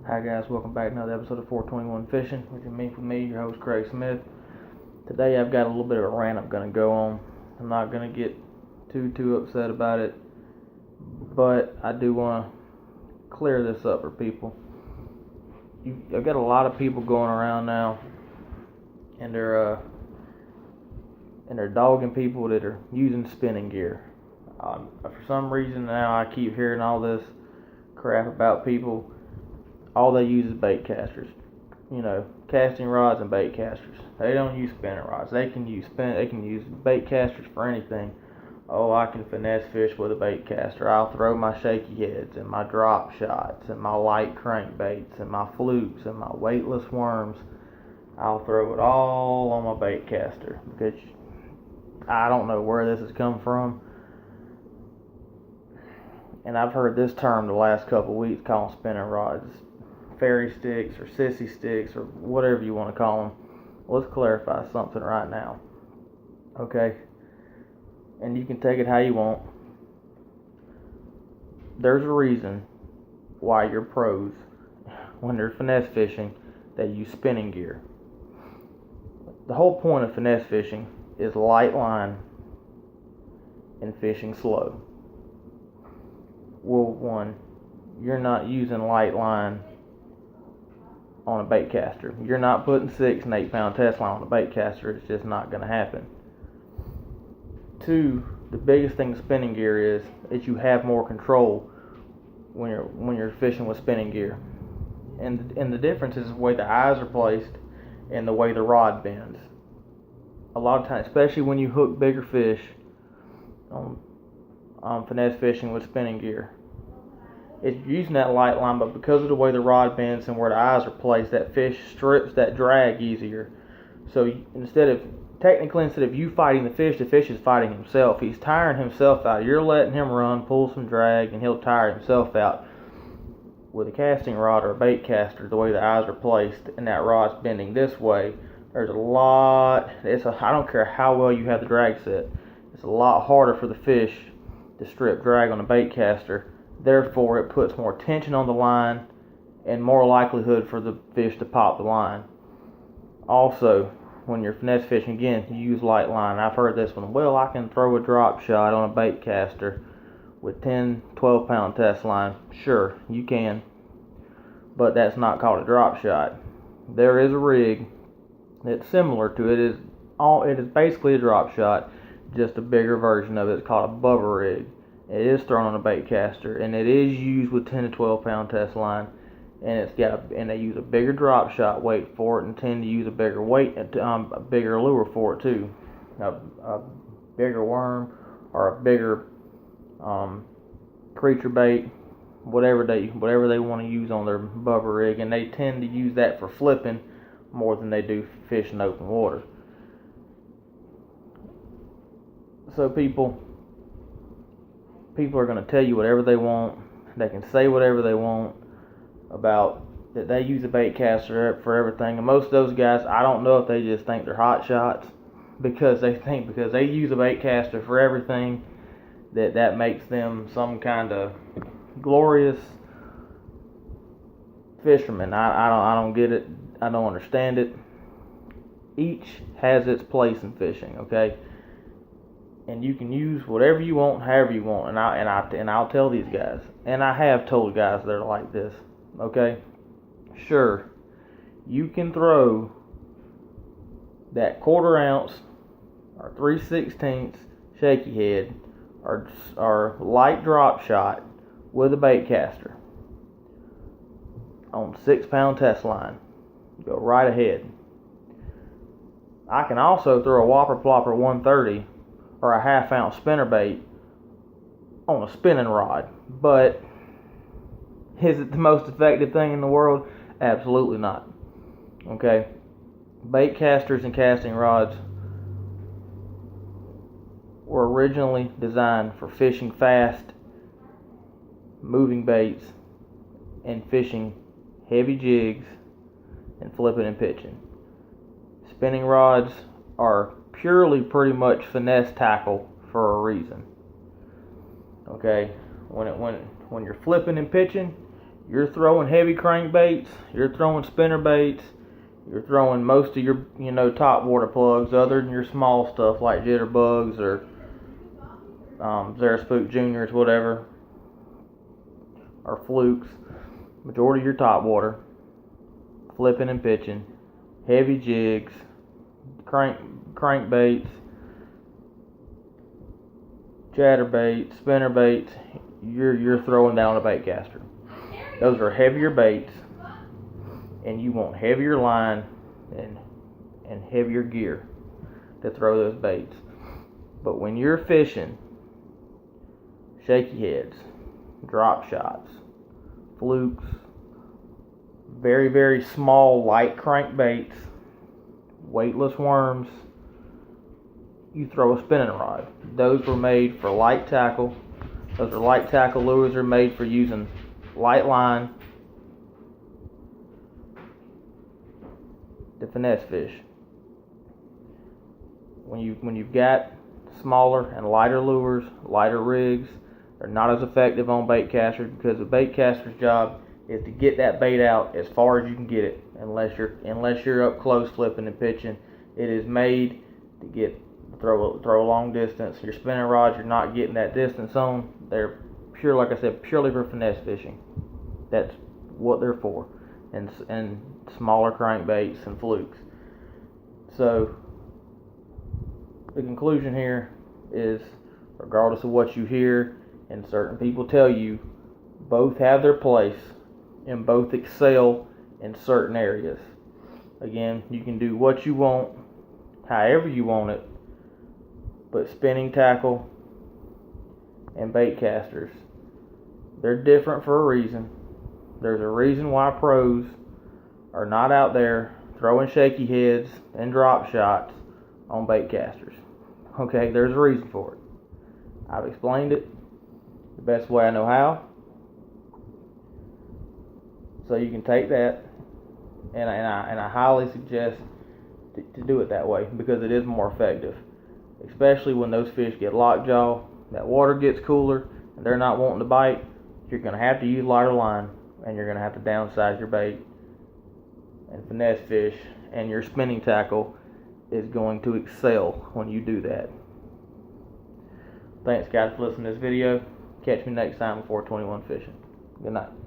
Hi guys, welcome back to another episode of 421 Fishing, which is me, your host Craig Smith. Today I've got a little bit of a rant I'm going to go on. I'm not going to get too upset about it, but I do want to clear this up for people. I've got a lot of people going around now, and they're dogging people that are using spinning gear. For some reason now I keep hearing all this crap about people. All they use is baitcasters, casting rods and baitcasters. They don't use spinning rods. They can use baitcasters for anything. Oh, I can finesse fish with a baitcaster. I'll throw my shaky heads and my drop shots and my light crankbaits and my flukes and my weightless worms. I'll throw it all on my baitcaster because I don't know where this has come from. And I've heard this term the last couple of weeks called spinning rods. Fairy sticks or sissy sticks or whatever you want to call them. Let's clarify something right now. Okay? And you can take it how you want. There's a reason why you're pros when they're finesse fishing that use spinning gear. The whole point of finesse fishing is light line and fishing slow. Well, one, you're not using light line on a baitcaster. You're not putting 6 and 8 pound test line on a baitcaster. It's just not going to happen. 2, the biggest thing with spinning gear is you have more control when you're fishing with spinning gear. And the difference is the way the eyes are placed and the way the rod bends. A lot of times, especially when you hook bigger fish on finesse fishing with spinning gear, it's using that light line, but because of the way the rod bends and where the eyes are placed, that fish strips that drag easier. So instead of you fighting the fish is fighting himself. He's tiring himself out. You're letting him run, pull some drag, and he'll tire himself out. With a casting rod or a bait caster, the way the eyes are placed and that rod's bending this way, there's a lot. I don't care how well you have the drag set. It's a lot harder for the fish to strip drag on a bait caster. Therefore, it puts more tension on the line and more likelihood for the fish to pop the line. Also, when you're finesse fishing, again, you use light line. I've heard this one. Well, I can throw a drop shot on a bait caster with 10, 12 pound test line. Sure, you can. But that's not called a drop shot. There is a rig that's similar to it. It is basically a drop shot, just a bigger version of it. It's called a bubba rig. It is thrown on a bait caster, and it is used with 10 to 12 pound test line, and they use a bigger drop shot weight for it, and tend to use a bigger a bigger lure for it too, a bigger worm or a bigger creature bait, whatever they want to use on their bubba rig, and they tend to use that for flipping more than they do fish in open water. So people are going to tell you whatever they want. They can say whatever they want about that they use a bait caster for everything. And most of those guys, I don't know if they just think they're hot shots because they use a bait caster for everything that makes them some kind of glorious fisherman. I don't get it. I don't understand it. Each has its place in fishing, okay? And you can use whatever you want, however you want, and I'll tell these guys, and I have told guys that are like this, okay? Sure, you can throw that 1/4 ounce or 3/16 shaky head or light drop shot with a bait caster on 6 pound test line. Go right ahead. I can also throw a whopper plopper 130 or a 1/2 ounce spinnerbait on a spinning rod. But is it the most effective thing in the world? Absolutely not. Okay? Bait casters and casting rods were originally designed for fishing fast, moving baits, and fishing heavy jigs and flipping and pitching. Spinning rods are purely pretty much finesse tackle for a reason. Okay, when you're flipping and pitching, you're throwing heavy crankbaits, you're throwing spinner baits, you're throwing most of your, top water plugs other than your small stuff like jitterbugs or Spook Juniors, whatever, or flukes. Majority of your top water, flipping and pitching, heavy jigs, crankbaits, chatterbaits, spinner baits, you're throwing down a baitcaster. Those are heavier baits, and you want heavier line and heavier gear to throw those baits. But when you're fishing shaky heads, drop shots, flukes, very, very small light crankbaits, weightless worms, you throw a spinning rod. Those were made for light tackle. Those are light tackle lures. Are made for using light line to finesse fish. When you've got smaller and lighter lures, lighter rigs, they're not as effective on bait casters, because the bait caster's job is to get that bait out as far as you can get it. Unless you're up close flipping and pitching, it is made to throw a long distance. Your spinning rods, you're not getting that distance on. They're pure, like I said, purely for finesse fishing. That's what they're for, and smaller crankbaits and flukes. So the conclusion here is, regardless of what you hear and certain people tell you, both have their place and both excel in certain areas. Again, you can do what you want, however you want it, but spinning tackle and bait casters, they're different for a reason. There's a reason why pros are not out there throwing shaky heads and drop shots on bait casters. Okay, there's a reason for it. I've explained it the best way I know how. So you can take that, and I highly suggest to do it that way, because it is more effective. Especially when those fish get lockjaw, that water gets cooler, and they're not wanting to bite, you're going to have to use lighter line, and you're going to have to downsize your bait and finesse fish, and your spinning tackle is going to excel when you do that. Thanks guys for listening to this video. Catch me next time before 21 fishing. Good night.